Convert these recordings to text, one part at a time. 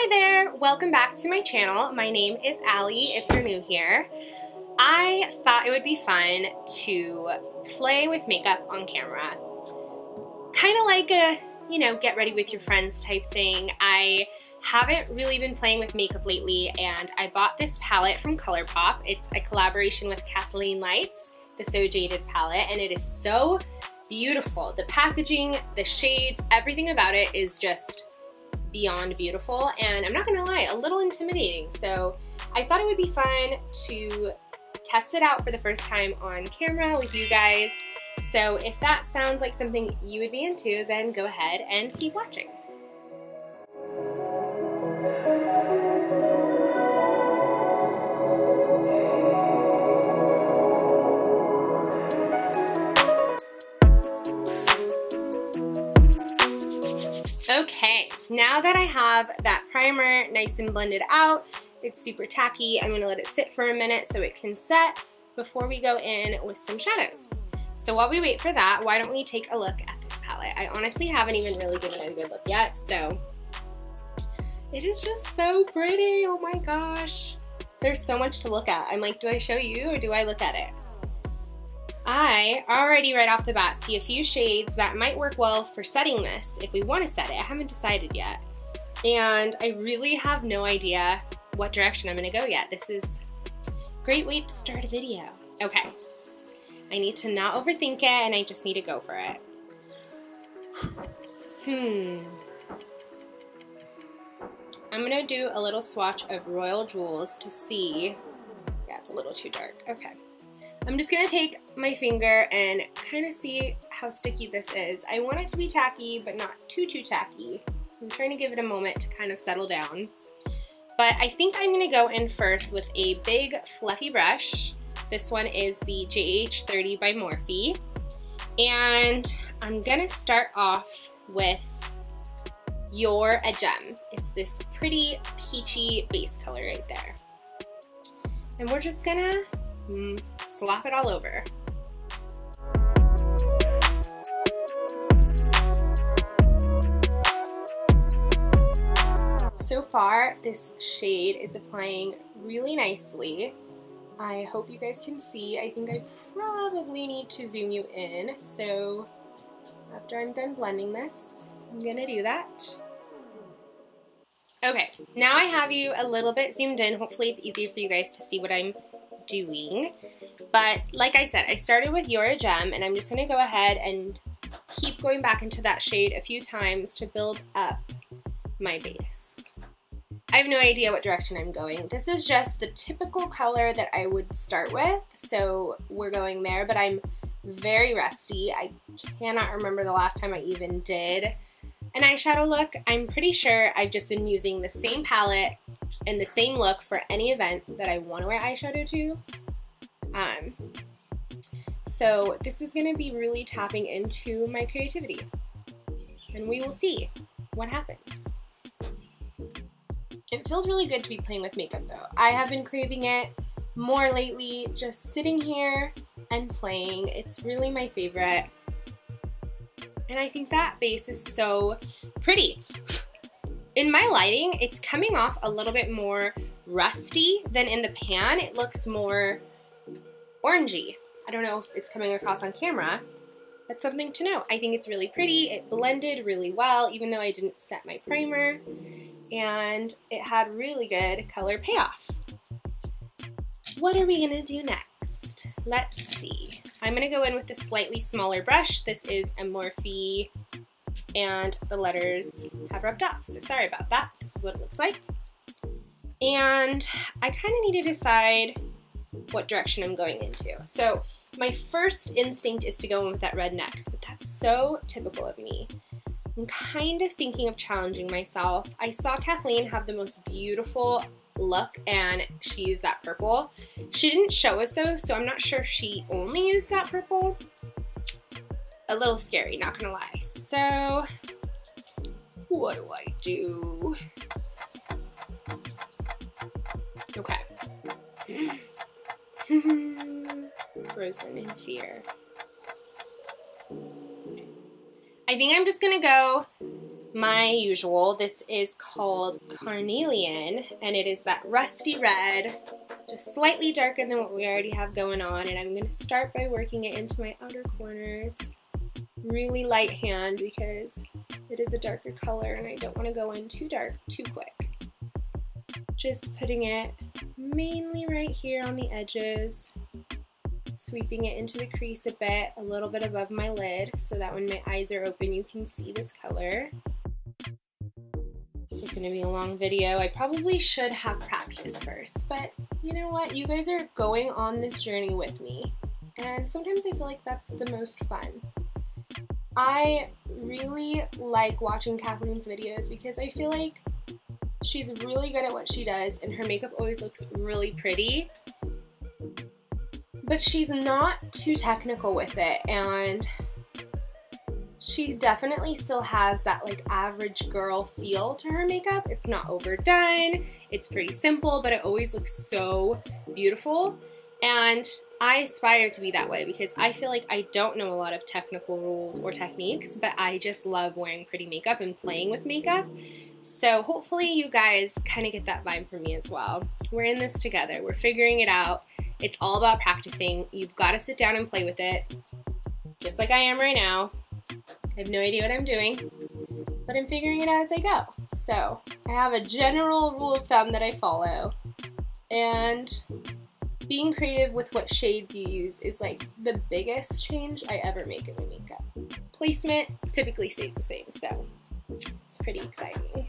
Hi there, welcome back to my channel. My name is Allie if you're new here. I thought it would be fun to play with makeup on camera. Kind of like a, get ready with your friends type thing. I haven't really been playing with makeup lately, and I bought this palette from ColourPop. It's a collaboration with Kathleenlights, the So Jaded palette, and it is so beautiful. The packaging, the shades, everything about it is just beyond beautiful, and I'm not gonna lie, a little intimidating. So I thought it would be fun to test it out for the first time on camera with you guys. So if that sounds like something you would be into, then go ahead and keep watching. Okay, now that I have that primer nice and blended out, it's super tacky, I'm gonna let it sit for a minute so it can set before we go in with some shadows. So while we wait for that, why don't we take a look at this palette? I honestly haven't even really given it a good look yet, so it is just so pretty, oh my gosh. There's so much to look at. I'm like, do I show you or do I look at it? I already right off the bat see a few shades that might work well for setting this if we want to set it. I haven't decided yet. And I really have no idea what direction I'm going to go yet. This is a great way to start a video. Okay. I need to not overthink it, and I just need to go for it. I'm going to do a little swatch of Royal Jewels to see. Yeah, it's a little too dark. Okay. I'm just going to take my finger and kind of see how sticky this is. I want it to be tacky, but not too tacky. I'm trying to give it a moment to kind of settle down. But I think I'm going to go in first with a big fluffy brush. This one is the JH30 by Morphe. And I'm going to start off with You're a Gem. It's this pretty peachy base color right there. And we're just going to slap it all over. So far, this shade is applying really nicely. I hope you guys can see. I think I probably need to zoom you in. So after I'm done blending this, I'm gonna do that. Okay, now I have you a little bit zoomed in. Hopefully it's easier for you guys to see what I'm doing. But like I said, I started with You're a Gem, and I'm just gonna go ahead and keep going back into that shade a few times to build up my base. I have no idea what direction I'm going. This is just the typical color that I would start with, so we're going there, but I'm very rusty. I cannot remember the last time I even did an eyeshadow look. I'm pretty sure I've just been using the same palette and the same look for any event that I want to wear eyeshadow to. So this is going to be really tapping into my creativity, and we will see what happens. It feels really good to be playing with makeup though. I have been craving it more lately, just sitting here and playing. It's really my favorite. And I think that base is so pretty. In my lighting, it's coming off a little bit more rusty than in the pan. It looks more orangey. I don't know if it's coming across on camera. That's something to know. I think it's really pretty. It blended really well, even though I didn't set my primer. And it had really good color payoff. What are we gonna do next? Let's see. I'm gonna go in with a slightly smaller brush. This is a Morphe, and the letters have rubbed off, so sorry about that. This is what it looks like. And I kind of need to decide what direction I'm going into. So my first instinct is to go in with that red next, but that's so typical of me. I'm kind of thinking of challenging myself. I saw Kathleen have the most beautiful look, and she used that purple. She didn't show us though, so I'm not sure if she only used that purple. A little scary, not gonna lie. So what do I do? Okay. Frozen in fear. I think I'm just gonna go my usual. This is called Carnelian, and it is that rusty red, just slightly darker than what we already have going on, and I'm going to start by working it into my outer corners. Really light hand because it is a darker color and I don't want to go in too dark too quick. Just putting it mainly right here on the edges, sweeping it into the crease a bit, a little bit above my lid, so that when my eyes are open you can see this color. This is going to be a long video. I probably should have practiced first, but you know what? You guys are going on this journey with me, and sometimes I feel like that's the most fun. I really like watching Kathleen's videos because I feel like she's really good at what she does and her makeup always looks really pretty, but she's not too technical with it, and she definitely still has that like average girl feel to her makeup. It's not overdone, it's pretty simple, but it always looks so beautiful. And I aspire to be that way because I feel like I don't know a lot of technical rules or techniques, but I just love wearing pretty makeup and playing with makeup. So hopefully you guys kind of get that vibe from me as well. We're in this together, we're figuring it out. It's all about practicing. You've got to sit down and play with it, just like I am right now. I have no idea what I'm doing, but I'm figuring it out as I go. So I have a general rule of thumb that I follow, and being creative with what shades you use is like the biggest change I ever make in my makeup. Placement typically stays the same, so it's pretty exciting.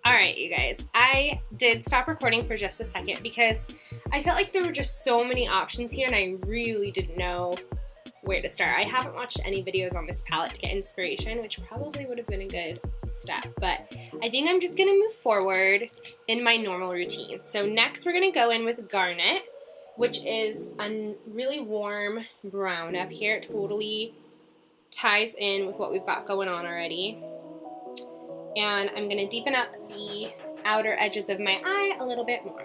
Alright you guys, I did stop recording for just a second because I felt like there were just so many options here and I really didn't know where to start. I haven't watched any videos on this palette to get inspiration, which probably would have been a good step, but I think I'm just going to move forward in my normal routine. So next we're going to go in with Garnet, which is a really warm brown up here. It totally ties in with what we've got going on already. And I'm going to deepen up the outer edges of my eye a little bit more.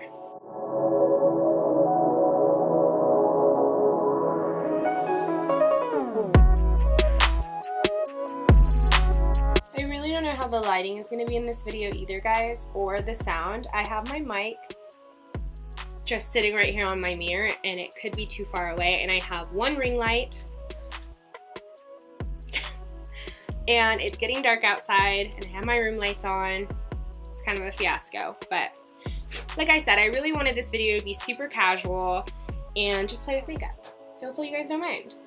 I really don't know how the lighting is going to be in this video either, guys, or the sound. I have my mic just sitting right here on my mirror and it could be too far away, and I have one ring light. And it's getting dark outside, and I have my room lights on. It's kind of a fiasco, but like I said, I really wanted this video to be super casual and just play with makeup. So hopefully you guys don't mind.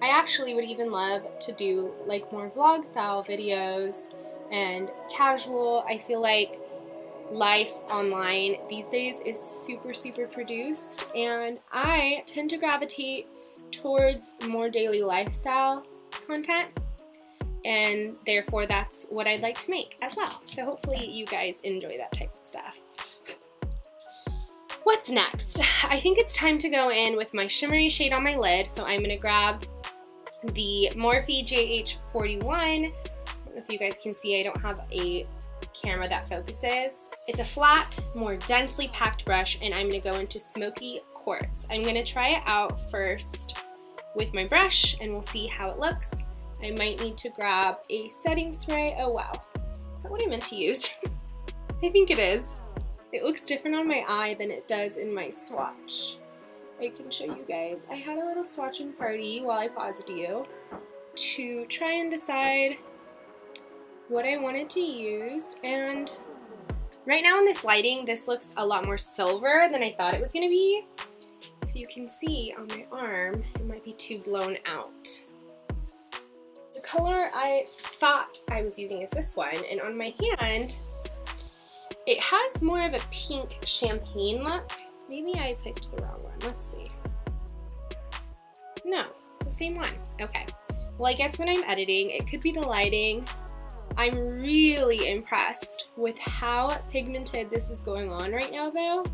I actually would even love to do like more vlog style videos and casual. I feel like life online these days is super produced, and I tend to gravitate towards more daily lifestyle content. And therefore that's what I'd like to make as well. So hopefully you guys enjoy that type of stuff. What's next? I think it's time to go in with my shimmery shade on my lid. So I'm gonna grab the Morphe JH41. I don't know if you guys can see, I don't have a camera that focuses. It's a flat, more densely packed brush, and I'm gonna go into Smoky Quartz. I'm gonna try it out first with my brush and we'll see how it looks. I might need to grab a setting spray. Oh wow, is that what I meant to use? I think it is. It looks different on my eye than it does in my swatch. I can show you guys. I had a little swatching party while I paused you to try and decide what I wanted to use, and right now in this lighting, this looks a lot more silver than I thought it was gonna be. If you can see on my arm, it might be too blown out. The color I thought I was using is this one, and on my hand, it has more of a pink champagne look. Maybe I picked the wrong one. Let's see. No, it's the same one. Okay. Well, I guess when I'm editing, it could be the lighting. I'm really impressed with how pigmented this is going on right now, though,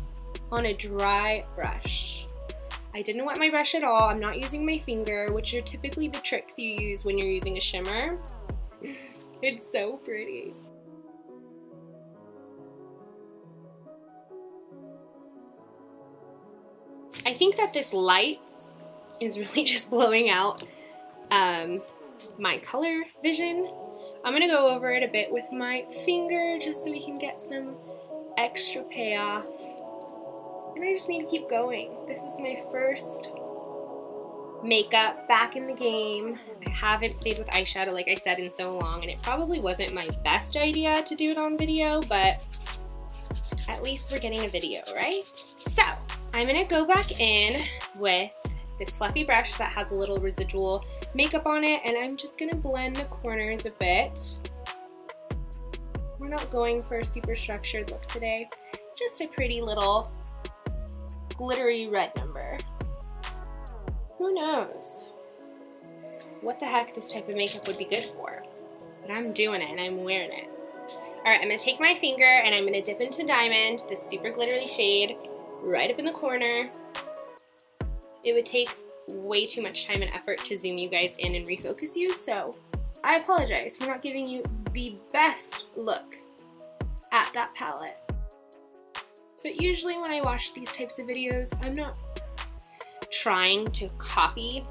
on a dry brush. I didn't wet my brush at all. I'm not using my finger, which are typically the tricks you use when you're using a shimmer. It's so pretty. I think that this light is really just blowing out my color vision. I'm gonna go over it a bit with my finger just so we can get some extra payoff. And I just need to keep going. This is my first makeup back in the game. I haven't played with eyeshadow, like I said, in so long, and it probably wasn't my best idea to do it on video, but at least we're getting a video, right? So I'm gonna go back in with this fluffy brush that has a little residual makeup on it, and I'm just gonna blend the corners a bit. We're not going for a super structured look today, just a pretty little glittery red number. Who knows what the heck this type of makeup would be good for, but I'm doing it and I'm wearing it. All right, I'm gonna take my finger and I'm gonna dip into Diamond, this super glittery shade, right up in the corner. It would take way too much time and effort to zoom you guys in and refocus you, so I apologize for not giving you the best look at that palette. But usually when I watch these types of videos, I'm not trying to copy.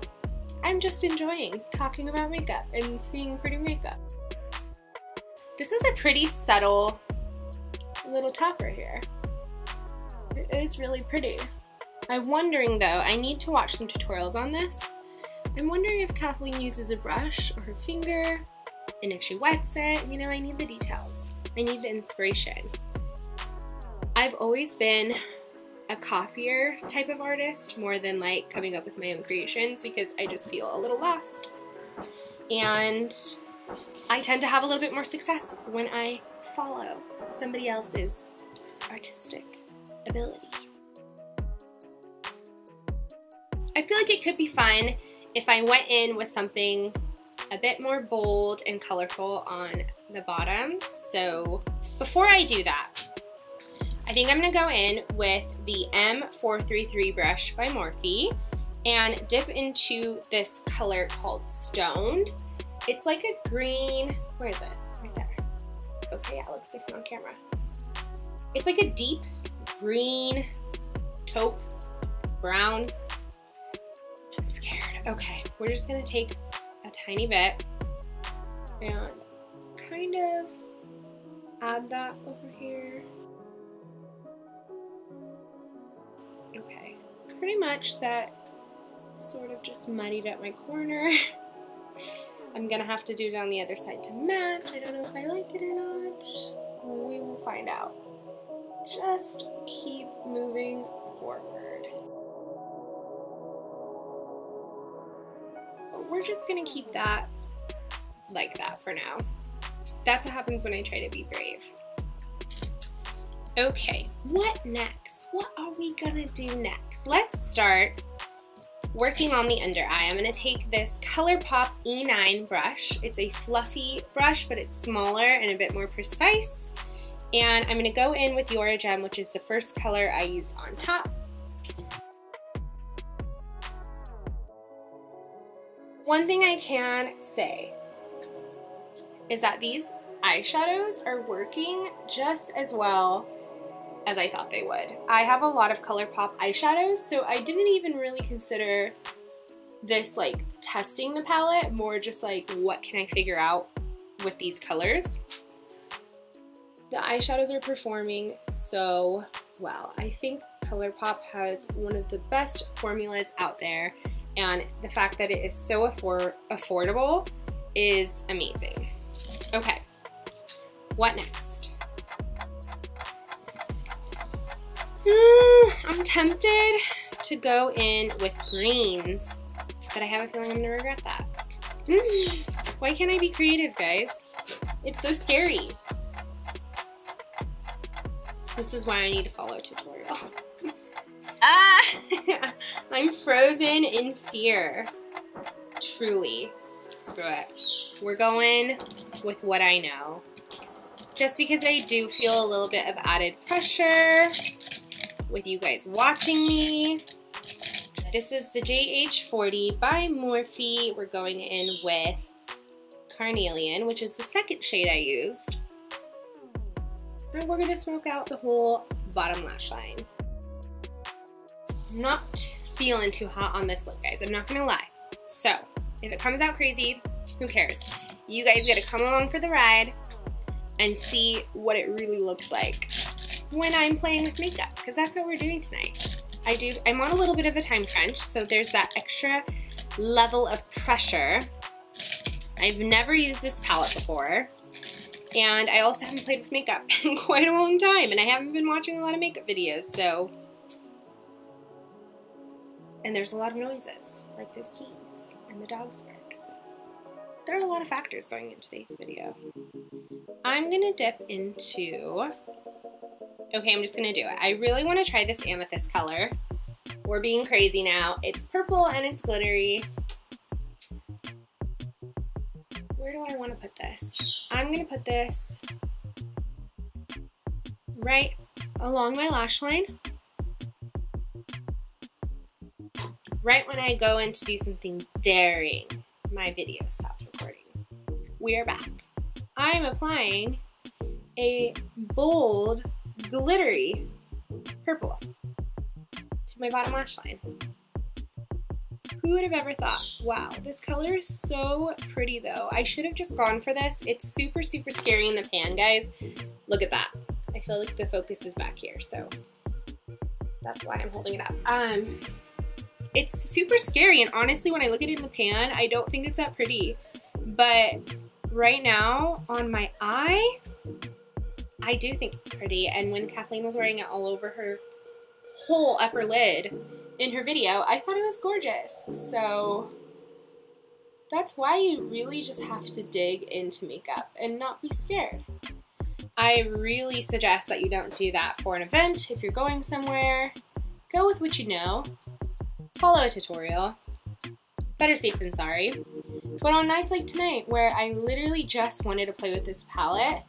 I'm just enjoying talking about makeup and seeing pretty makeup. This is a pretty subtle little topper here. It is really pretty. I'm wondering though, I need to watch some tutorials on this. I'm wondering if Kathleen uses a brush or her finger, and if she wets it. You know, I need the details. I need the inspiration. I've always been a copier type of artist more than like coming up with my own creations, because I just feel a little lost. And I tend to have a little bit more success when I follow somebody else's artistic ability. I feel like it could be fun if I went in with something a bit more bold and colorful on the bottom. So before I do that, I think I'm gonna go in with the M433 brush by Morphe and dip into this color called Stoned. It's like a green, where is it? Right there. Okay, yeah, it looks different on camera. It's like a deep green, taupe, brown. I'm scared. Okay, we're just gonna take a tiny bit and kind of add that over here. Okay, pretty much that sort of just muddied up my corner. I'm gonna have to do it on the other side to match. I don't know if I like it or not. We will find out. Just keep moving forward. We're just gonna keep that like that for now. That's what happens when I try to be brave. Okay, what next? What are we gonna do next? Let's start working on the under eye. I'm gonna take this ColourPop E9 brush. It's a fluffy brush, but it's smaller and a bit more precise. And I'm gonna go in with Your Gem, which is the first color I used on top. One thing I can say is that these eyeshadows are working just as well as I thought they would. I have a lot of ColourPop eyeshadows, so I didn't even really consider this like testing the palette, more just like what can I figure out with these colors. The eyeshadows are performing so well. I think ColourPop has one of the best formulas out there, and the fact that it is so affordable is amazing. Okay, what next? I'm tempted to go in with greens, but I have a feeling I'm gonna regret that. Why can't I be creative, guys? It's so scary. This is why I need to follow a tutorial. I'm frozen in fear. Truly. Screw it. We're going with what I know. Just because I do feel a little bit of added pressure with you guys watching me. This is the JH40 by Morphe. We're going in with Carnelian, which is the second shade I used. And we're gonna smoke out the whole bottom lash line. I'm not feeling too hot on this look, guys. I'm not gonna lie. So, if it comes out crazy, who cares? You guys get to come along for the ride and see what it really looks like when I'm playing with makeup, because that's what we're doing tonight. I'm on a little bit of a time crunch, so there's that extra level of pressure. I've never used this palette before, and I also haven't played with makeup in quite a long time, and I haven't been watching a lot of makeup videos, so. And there's a lot of noises, like those keys and the dog's barks. There are a lot of factors going into today's video. I'm gonna dip into, okay, I'm just gonna do it. I really wanna try this amethyst color. We're being crazy now. It's purple and it's glittery. Where do I wanna put this? I'm gonna put this right along my lash line. Right when I go in to do something daring, my video stopped recording. We are back. I'm applying a bold, glittery purple to my bottom lash line. Who would have ever thought? Wow, this color is so pretty though. I should have just gone for this. It's super, super scary in the pan, guys. Look at that. I feel like the focus is back here, so that's why I'm holding it up. It's super scary, and honestly, when I look at it in the pan, I don't think it's that pretty. But right now, on my eye, I do think it's pretty. And when Kathleen was wearing it all over her whole upper lid in her video, I thought it was gorgeous. So that's why you really just have to dig into makeup and not be scared. I really suggest that you don't do that for an event. If you're going somewhere, go with what you know. Follow a tutorial. Better safe than sorry. But on nights like tonight, where I literally just wanted to play with this palette,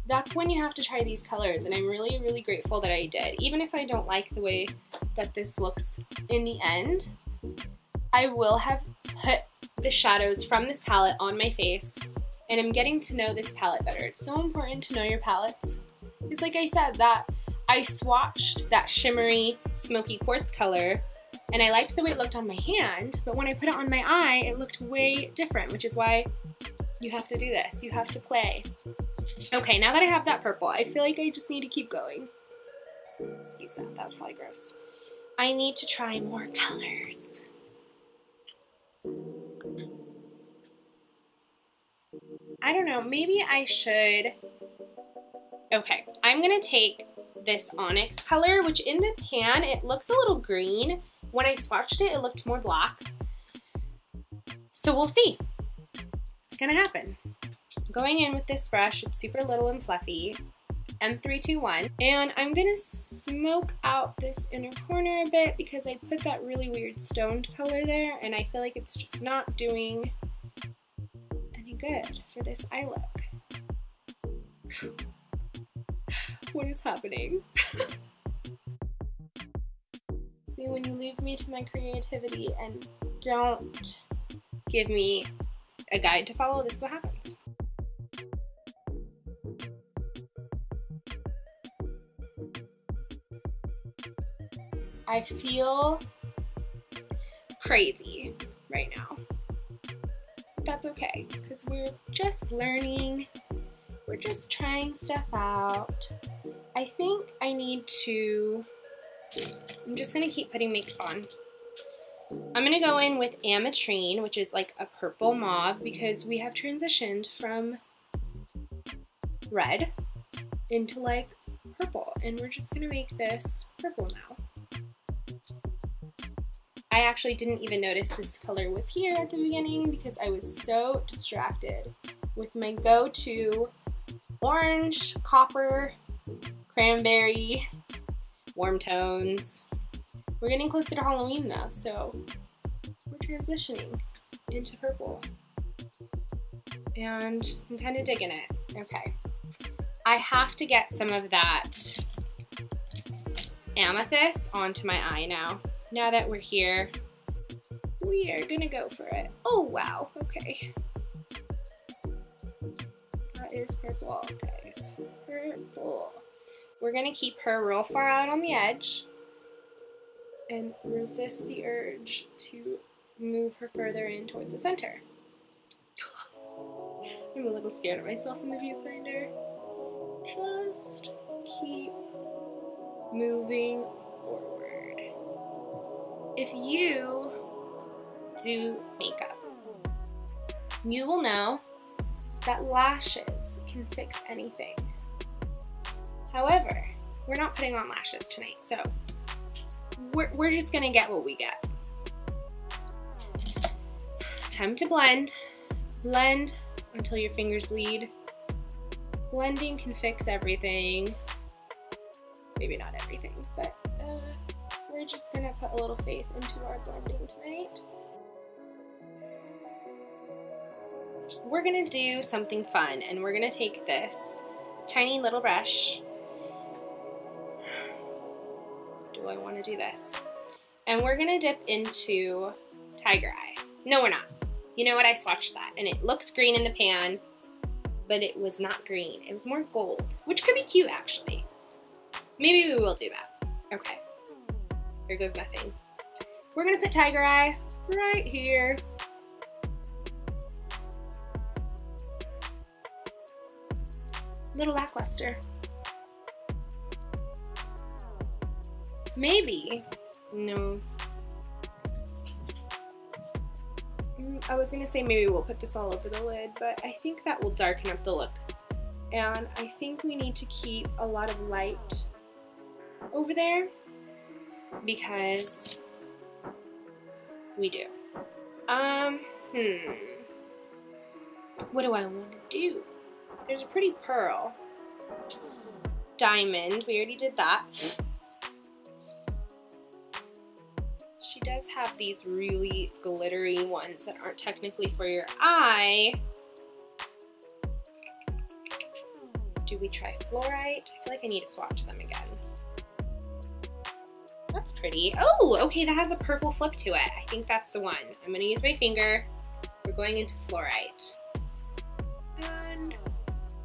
that's when you have to try these colors, and I'm really, really grateful that I did. Even if I don't like the way that this looks in the end, I will have put the shadows from this palette on my face, and I'm getting to know this palette better. It's so important to know your palettes. Because like I said, that I swatched that shimmery, smoky quartz color, and I liked the way it looked on my hand, but when I put it on my eye, it looked way different, which is why you have to do this. You have to play. Okay, now that I have that purple, I feel like I just need to keep going. Excuse that, that was probably gross. I need to try more colors. I don't know, maybe I should. Okay, I'm gonna take this onyx color, which in the pan, it looks a little green. When I swatched it, it looked more black. So we'll see. It's gonna happen. Going in with this brush, it's super little and fluffy, M321, and I'm gonna smoke out this inner corner a bit because I put that really weird stoned color there, and I feel like it's just not doing any good for this eye look. What is happening? See, when you leave me to my creativity and don't give me a guide to follow, this is what happens. I feel crazy right now. That's okay, because we're just learning. We're just trying stuff out. I think I need to, I'm just gonna keep putting makeup on. I'm gonna go in with Ametrine, which is like a purple mauve, because we have transitioned from red into like purple, and we're just gonna make this purple now. I actually didn't even notice this color was here at the beginning because I was so distracted with my go-to orange, copper, cranberry, warm tones. We're getting closer to Halloween though, so we're transitioning into purple. And I'm kind of digging it. Okay. I have to get some of that amethyst onto my eye now. Now that we're here, we are gonna go for it. Oh wow, okay. That is purple, guys. Purple. We're gonna keep her real far out on the edge and resist the urge to move her further in towards the center. I'm a little scared of myself in the viewfinder. Just keep moving forward. If you do makeup, you will know that lashes can fix anything. However, we're not putting on lashes tonight, so we're just gonna get what we get. Time to blend. Blend until your fingers bleed. Blending can fix everything. Maybe not everything, but we're just gonna put a little faith into our blending tonight. We're gonna do something fun, and we're gonna take this tiny little brush. Do I want to do this? And we're gonna dip into Tiger Eye. No, we're not. You know what? I swatched that, and it looks green in the pan, but it was not green. It was more gold, which could be cute, actually. Maybe we will do that. Okay. Here goes nothing. We're gonna put Tiger Eye right here. Little lackluster. Maybe. No. I was gonna say maybe we'll put this all over the lid, but I think that will darken up the look. And I think we need to keep a lot of light over there because we do. What do I want to do? There's a pretty pearl. Diamond, we already did that. She does have these really glittery ones that aren't technically for your eye. Do we try fluorite? I feel like I need to swatch them again. That's pretty. Oh, okay, that has a purple flip to it. I think that's the one. I'm gonna use my finger. We're going into fluorite. And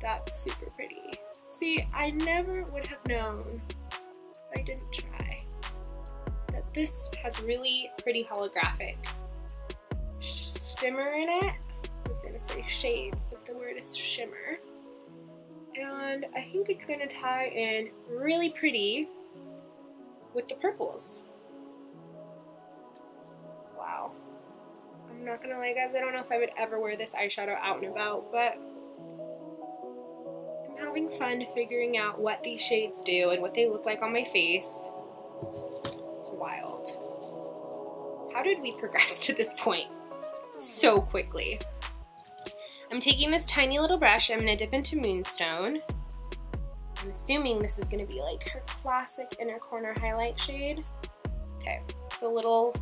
that's super pretty. See, I never would have known if I didn't try that this has really pretty holographic shimmer in it. I was gonna say shades, but the word is shimmer. And I think it's gonna tie in really pretty with the purples. Wow. I'm not gonna lie, guys, I don't know if I would ever wear this eyeshadow out and about, but I'm having fun figuring out what these shades do and what they look like on my face. It's wild. How did we progress to this point so quickly? I'm taking this tiny little brush. I'm gonna dip into Moonstone. I'm assuming this is gonna be like her classic inner corner highlight shade. Okay, it's a little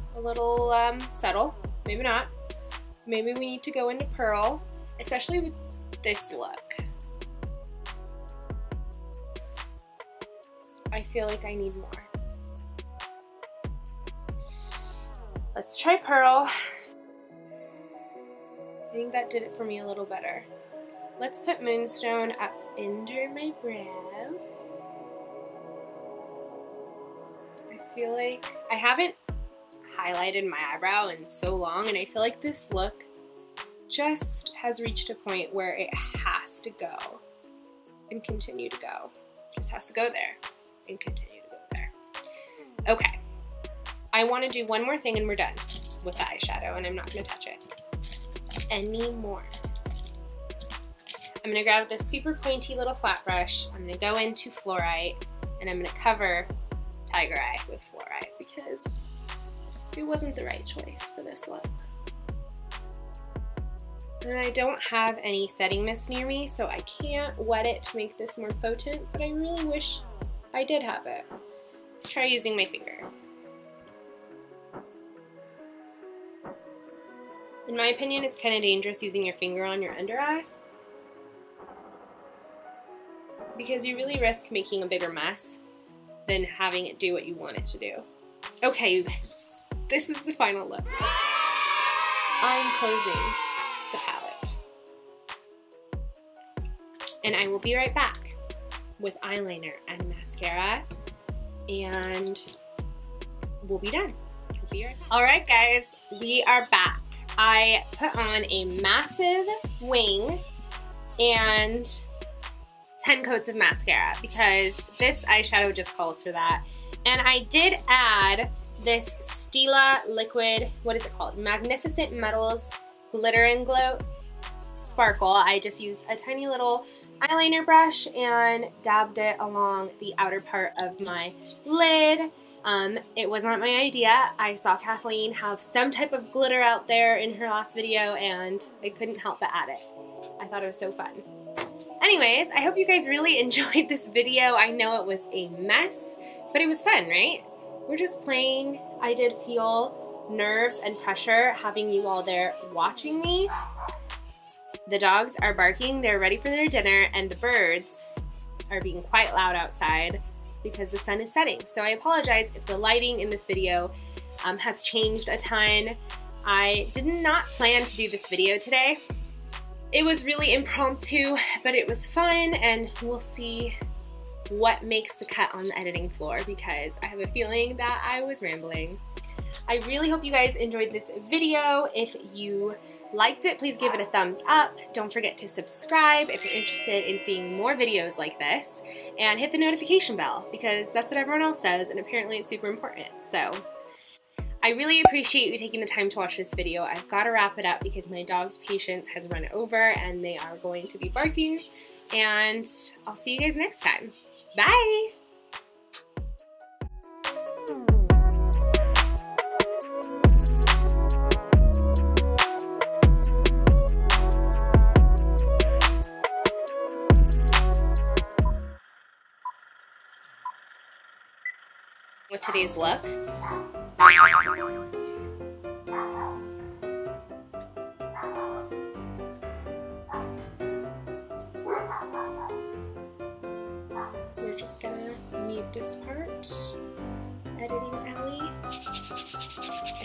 subtle. Maybe not. Maybe we need to go into Pearl, especially with this look. I feel like I need more. Let's try Pearl. I think that did it for me a little better. Let's put Moonstone up under my brow. I feel like I haven't highlighted my eyebrow in so long, and I feel like this look just has reached a point where it has to go and continue to go. Just has to go there and continue to go there. Okay, I want to do one more thing and we're done with the eyeshadow, and I'm not going to touch it anymore. I'm going to grab this super pointy little flat brush. I'm going to go into fluorite, and I'm going to cover Tiger Eye with fluorite because it wasn't the right choice for this look. And I don't have any setting mist near me, so I can't wet it to make this more potent, but I really wish I did have it. Let's try using my finger. In my opinion, it's kind of dangerous using your finger on your under eye because you really risk making a bigger mess than having it do what you want it to do. Okay, you guys, this is the final look. I'm closing the palette. And I will be right back with eyeliner and mascara, and we'll be done. We'll be right back. All right, guys, we are back. I put on a massive wing and 10 coats of mascara because this eyeshadow just calls for that. And I did add this Stila liquid, what is it called? Magnificent Metals Glitter and Glow Sparkle. I just used a tiny little eyeliner brush and dabbed it along the outer part of my lid. It was not my idea. I saw Kathleen have some type of glitter out there in her last video and I couldn't help but add it. I thought it was so fun. Anyways, I hope you guys really enjoyed this video. I know it was a mess, but it was fun, right? We're just playing. I did feel nerves and pressure having you all there watching me. The dogs are barking, they're ready for their dinner, and the birds are being quite loud outside because the sun is setting. So I apologize if the lighting in this video has changed a ton. I did not plan to do this video today. It was really impromptu, but it was fun, and we'll see what makes the cut on the editing floor because I have a feeling that I was rambling. I really hope you guys enjoyed this video. If you liked it, please give it a thumbs up. Don't forget to subscribe if you're interested in seeing more videos like this, and hit the notification bell because that's what everyone else says, and apparently it's super important. So I really appreciate you taking the time to watch this video. I've got to wrap it up because my dog's patience has run over and they are going to be barking, and I'll see you guys next time. Bye! With today's look. We're just gonna mute this part. Editing alley.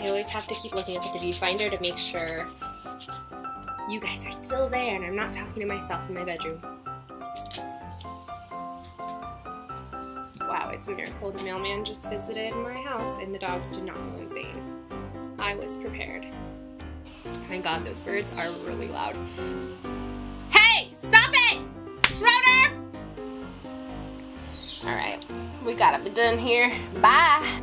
I always have to keep looking up at the viewfinder to make sure you guys are still there and I'm not talking to myself in my bedroom. Wow, it's a miracle the mailman just visited my house and the dogs did not go insane. I was prepared. My God, those birds are really loud. Hey, stop it! Schroeder! All right, we gotta be done here. Bye.